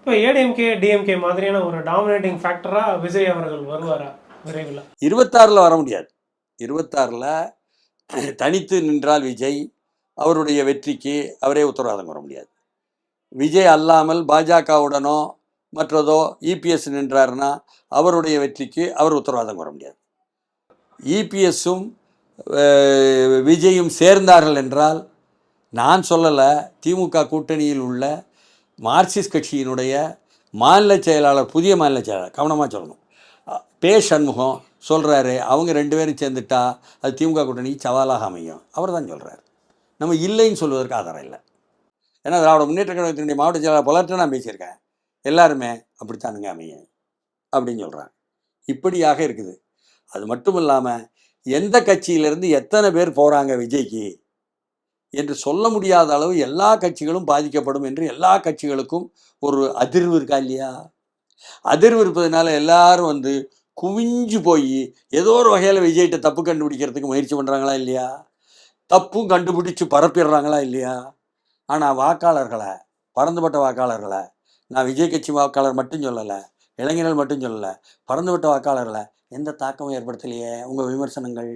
இப்போ ஏடிஎம்கே டிஎம்கே மாதிரியான ஒரு டாமினேட்டிங் ஃபேக்டராக விஜய் அவர்கள் வருவாரா விரைவில்? 26ல் வர முடியாது. 26ல் தனித்து நின்றால் விஜய் அவருடைய வெற்றிக்கு அவரே உத்தரவாதம் வர முடியாது. விஜய் அல்லாமல் பாஜகவுடனோ மற்றதோ இபிஎஸ் நின்றார்னா அவருடைய வெற்றிக்கு அவர் உத்தரவாதம் வர முடியாது. இபிஎஸும் விஜயும் சேர்ந்தார்கள் என்றால், நான் சொல்லலை, திமுக கூட்டணியில் உள்ள மார்க்சிஸ்ட் கட்சியினுடைய மாநில செயலாளர், புதிய மாநில செயலாளர், கவனமாக சொல்லணும், பே சண்முகம் சொல்கிறாரு, அவங்க 2 பேரும் சேர்ந்துட்டா அது திமுக கூட்டணிக்கு சவாலாக அமையும். அவர் தான் சொல்கிறார். நம்ம இல்லைன்னு சொல்வதற்கு ஆதாரம் இல்லை. ஏன்னா திராவிட முன்னேற்ற கழகத்தினுடைய மாவட்ட செயலாளர் பலர்கிட்ட நான் பேசியிருக்கேன். எல்லாருமே அப்படித்தானுங்க அமையும் அப்படின்னு சொல்கிறாங்க. இப்படியாக இருக்குது. அது மட்டும் இல்லாமல் எந்த கட்சியிலேருந்து எத்தனை பேர் போகிறாங்க விஜய்க்கு என்று சொல்ல முடியாத அளவு எல்லா கட்சிகளும் பாதிக்கப்படும் என்று எல்லா கட்சிகளுக்கும் ஒரு அதிர்வு இருக்கா இல்லையா? அதிர்வு இருப்பதனால எல்லாரும் குவிஞ்சு போய் ஏதோ ஒரு வகையில் விஜய்கிட்ட தப்பு கண்டுபிடிக்கிறதுக்கு முயற்சி பண்ணுறாங்களா இல்லையா? தப்பும் கண்டுபிடிச்சு பரப்பிடுறாங்களா இல்லையா? ஆனால் வாக்காளர்களை, பறந்துபட்ட வாக்காளர்களை, நான் விஜய் கட்சி வாக்காளர் மட்டும் சொல்லலை, இளைஞர்கள் மட்டும் சொல்லலை, பறந்துபட்ட வாக்காளர்களை எந்த தாக்கமும் ஏற்படுத்தலையே. உங்கள் விமர்சனங்கள்